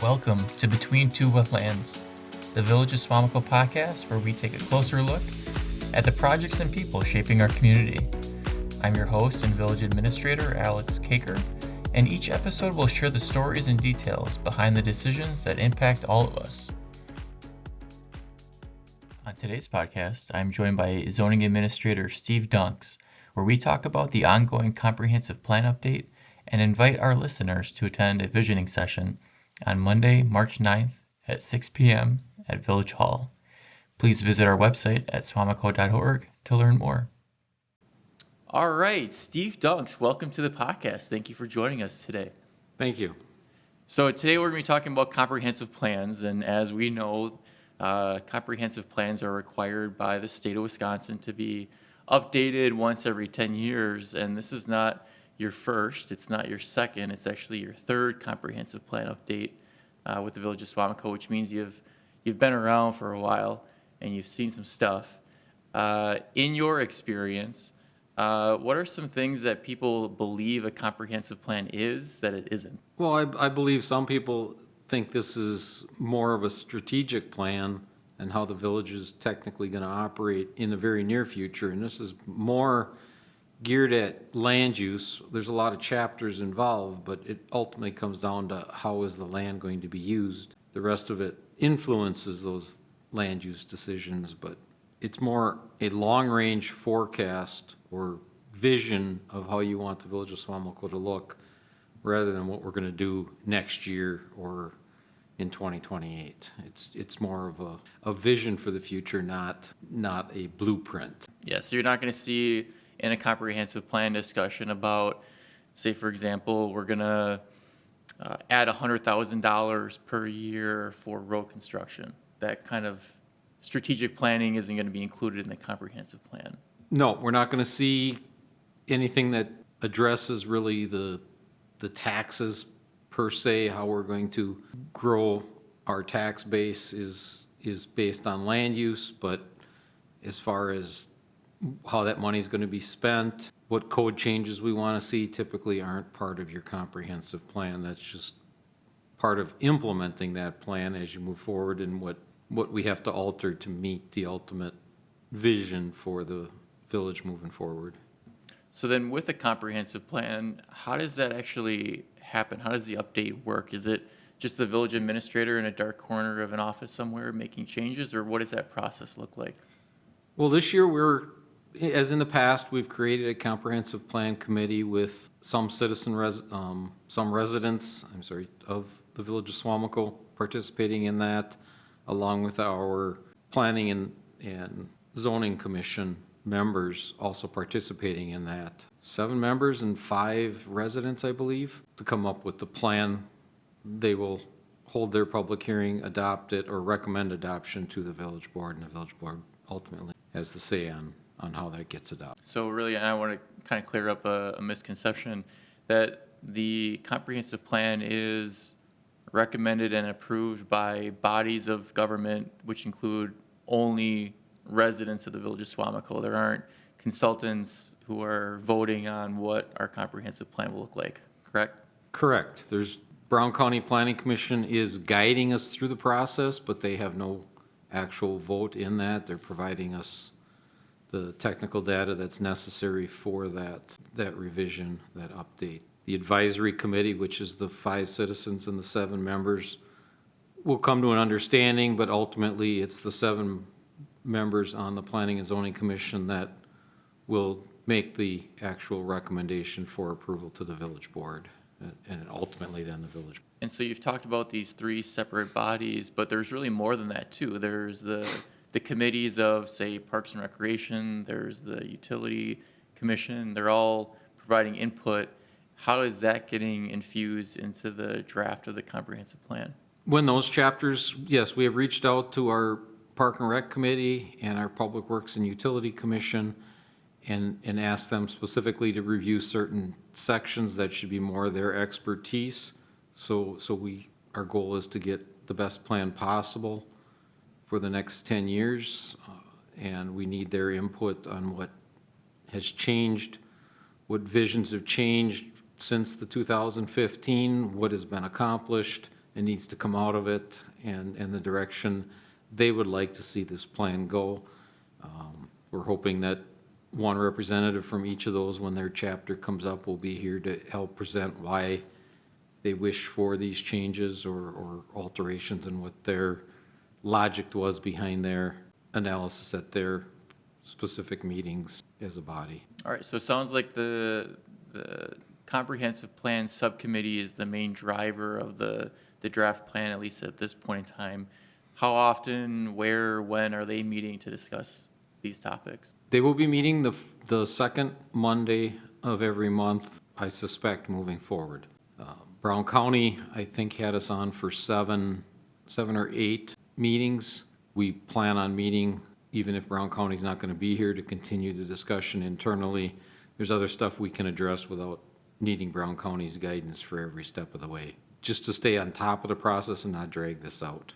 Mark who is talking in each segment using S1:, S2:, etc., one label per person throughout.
S1: Welcome to Between Two Wetlands, the Village of Suamico podcast where we take a closer look at the projects and people shaping our community. I'm your host and Village Administrator, Alex Caker, and each episode will share the stories and details behind the decisions that impact all of us. On today's podcast, I'm joined by Zoning Administrator Steve Dunks, where we talk about the ongoing comprehensive plan update and invite our listeners to attend a visioning session on Monday, March 9th at 6 p.m. at Village Hall. Please visit our website at suamico.org to learn more. All right, Steve Dunks, welcome to the podcast. Thank you for joining us today.
S2: Thank you.
S1: So today we're going to be talking about comprehensive plans, and as we know, comprehensive plans are required by the state of Wisconsin to be updated once every 10 years, and this is not your first, it's not your second, it's actually your third comprehensive plan update with the Village of Suamico, which means you've been around for a while and you've seen some stuff. In your experience, what are some things that people believe a comprehensive plan is that it isn't?
S2: Well, I believe some people think this is more of a strategic plan and how the village is technically going to operate in the very near future. And this is more geared at land use. There's a lot of chapters involved, but it ultimately comes down to how is the land going to be used. The rest of it influences those land use decisions, but it's more a long-range forecast or vision of how you want the Village of Suamico to look rather than what we're going to do next year or in 2028. It's more of a vision for the future, not a blueprint.
S1: Yeah, so you're not going to see in a comprehensive plan discussion about, say, for example, we're going to add $100,000 per year for road construction. That kind of strategic planning isn't going to be included in the comprehensive plan.
S2: No, we're not going to see anything that addresses really the taxes per se. How we're going to grow our tax base is based on land use, but as far as how that money is going to be spent, what code changes we want to see typically aren't part of your comprehensive plan. That's just part of implementing that plan as you move forward and what we have to alter to meet the ultimate vision for the village moving forward.
S1: So then with a comprehensive plan, how does that actually happen? How does the update work? Is it just the village administrator in a dark corner of an office somewhere making changes, or what does that process look like?
S2: Well, this year as in the past, we've created a comprehensive plan committee with some residents of the Village of Suamico participating in that, along with our planning and zoning commission members also participating in that. 7 members and 5 residents, I believe, to come up with the plan. They will hold their public hearing, adopt it, or recommend adoption to the village board, and the village board ultimately has the say on how that gets adopted.
S1: So really, I want to kind of clear up a misconception that the comprehensive plan is recommended and approved by bodies of government, which include only residents of the Village of Suamico. There aren't consultants who are voting on what our comprehensive plan will look like, correct?
S2: Correct. Brown County Planning Commission is guiding us through the process, but they have no actual vote in that. They're providing us the technical data that's necessary for that revision, that update. The advisory committee, which is the 5 citizens and the 7 members, will come to an understanding, but ultimately it's the 7 members on the Planning and Zoning Commission that will make the actual recommendation for approval to the village board, and ultimately then the village.
S1: And so you've talked about these 3 separate bodies, but there's really more than that too. There's the committees of, say, Parks and Recreation, there's the Utility Commission, they're all providing input. How is that getting infused into the draft of the comprehensive plan?
S2: When those chapters, yes, we have reached out to our Park and Rec Committee and our Public Works and Utility Commission and asked them specifically to review certain sections that should be more their expertise. So our goal is to get the best plan possible for the next 10 years, and we need their input on what has changed, what visions have changed since the 2015, what has been accomplished, and needs to come out of it, and the direction they would like to see this plan go. We're hoping that one representative from each of those, when their chapter comes up, will be here to help present why they wish for these changes or alterations, and what their logic was behind their analysis at their specific meetings as a body.
S1: All right, so it sounds like the comprehensive plan subcommittee is the main driver of the draft plan, at least at this point in time. How often, where, when are they meeting to discuss these topics?
S2: They will be meeting the second Monday of every month, I suspect, moving forward. Brown County, I think, had us on for seven or eight meetings. We plan on meeting, even if Brown County's not going to be here, to continue the discussion internally. There's other stuff we can address without needing Brown County's guidance for every step of the way, just to stay on top of the process and not drag this out.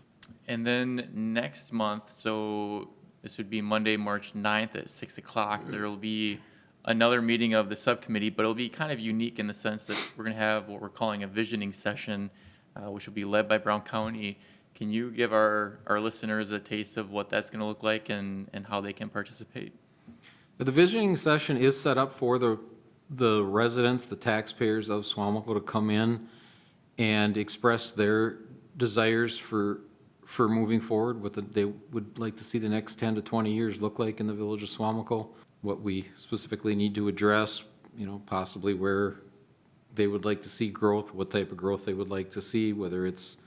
S1: And then next month, so this would be Monday, March 9th at 6 o'clock, there will be another meeting of the subcommittee, but it'll be kind of unique in the sense that we're going to have what we're calling a visioning session, which will be led by Brown County. Can you give our listeners a taste of what that's going to look like and how they can participate?
S2: The visioning session is set up for the residents, the taxpayers of Suamico, to come in and express their desires for moving forward, what they would like to see the next 10 to 20 years look like in the village of Suamico, what we specifically need to address, possibly where they would like to see growth, what type of growth they would like to see, whether it's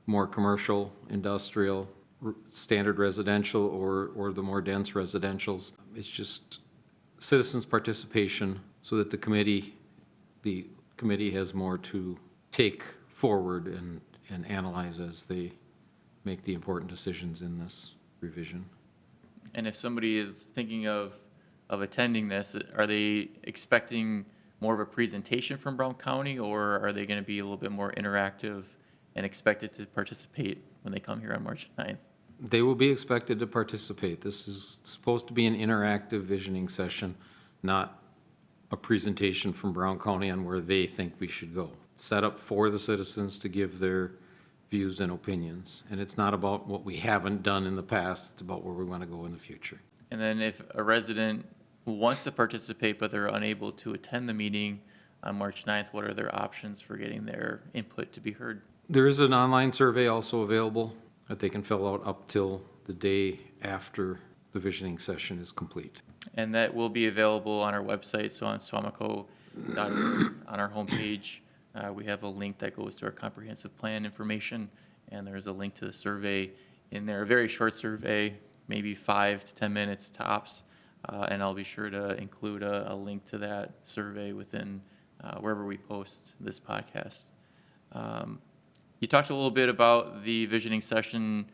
S2: more commercial, industrial, standard residential, or the more dense residentials. It's just citizens' participation so that the committee has more to take forward and analyze as they make the important decisions in this revision.
S1: And if somebody is thinking of attending this, are they expecting more of a presentation from Brown County, or are they going to be a little bit more interactive and expected to participate when they come here on March 9th?
S2: They will be expected to participate. This is supposed to be an interactive visioning session, not a presentation from Brown County on where they think we should go. Set up for the citizens to give their views and opinions. And it's not about what we haven't done in the past, it's about where we want to go in the future.
S1: And then if a resident wants to participate but they're unable to attend the meeting on March 9th, what are their options for getting their input to be heard?
S2: There is an online survey also available that they can fill out up till the day after the visioning session is complete.
S1: And that will be available on our website, so on suamico.org, on our homepage. We have a link that goes to our comprehensive plan information, and there's a link to the survey in there, a very short survey, maybe 5 to 10 minutes tops. And I'll be sure to include a link to that survey within wherever we post this podcast. You talked a little bit about the visioning session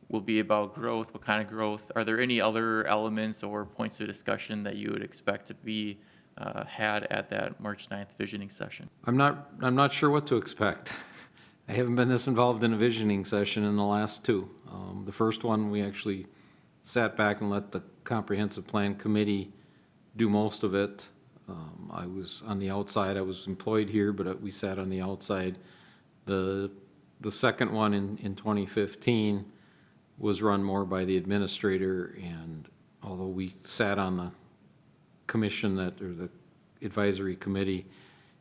S1: will be about growth. What kind of growth? Are there any other elements or points of discussion that you would expect to be had at that March 9th visioning session?
S2: I'm not sure what to expect. I haven't been this involved in a visioning session in the last two. The first one, we actually sat back and let the comprehensive plan committee do most of it. I was on the outside. I was employed here, but we sat on the outside. The second one in 2015 was run more by the administrator, and although we sat on the commission or the advisory committee,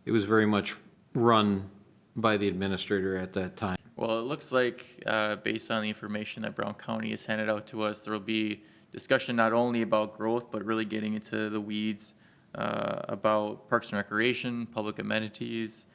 S2: it was very much run by the administrator at that time.
S1: Well, it looks like, based on the information that Brown County has handed out to us, there will be discussion not only about growth, but really getting into the weeds about parks and recreation, public amenities,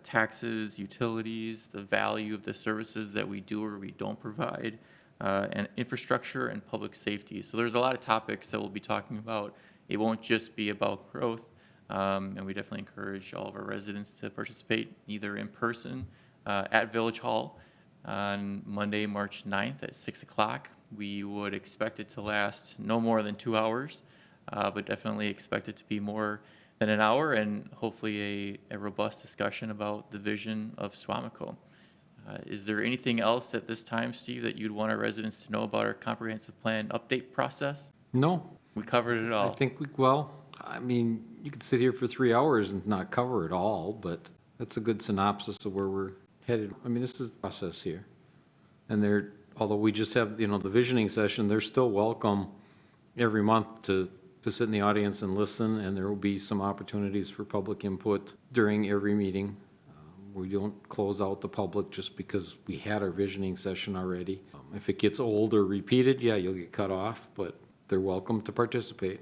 S1: taxes, utilities, the value of the services that we do or we don't provide, and infrastructure and public safety. So there's a lot of topics that we'll be talking about. It won't just be about growth, and we definitely encourage all of our residents to participate either in person at Village Hall on Monday, March 9th at 6 o'clock. We would expect it to last no more than 2 hours, but definitely expect it to be more than an hour, and hopefully a robust discussion about the vision of Suamico. Is there anything else at this time, Steve, that you'd want our residents to know about our comprehensive plan update process?
S2: No.
S1: We covered it all.
S2: I think you could sit here for 3 hours and not cover it all, but that's a good synopsis of where headed, I mean, this is the process here. And they're, although we just have, the visioning session, they're still welcome every month to sit in the audience and listen, and there will be some opportunities for public input during every meeting. We don't close out the public just because we had our visioning session already. If it gets old or repeated, yeah, you'll get cut off, but they're welcome to participate.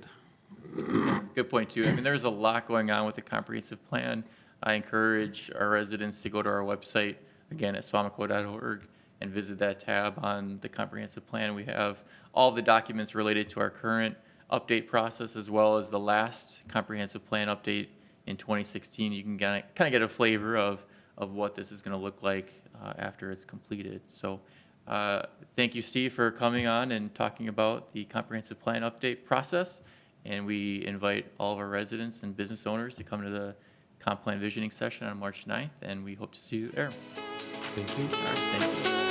S1: Good point, too. I mean, there's a lot going on with the comprehensive plan. I encourage our residents to go to our website, again, at suamico.org, and visit that tab on the comprehensive plan. We have all the documents related to our current update process, as well as the last comprehensive plan update in 2016. You can kind of get a flavor of what this is going to look like after it's completed. So thank you, Steve, for coming on and talking about the comprehensive plan update process. And we invite all of our residents and business owners to come to the comp plan visioning session on March 9th, and we hope to see you there.
S2: Thank you.
S1: All right, thank you.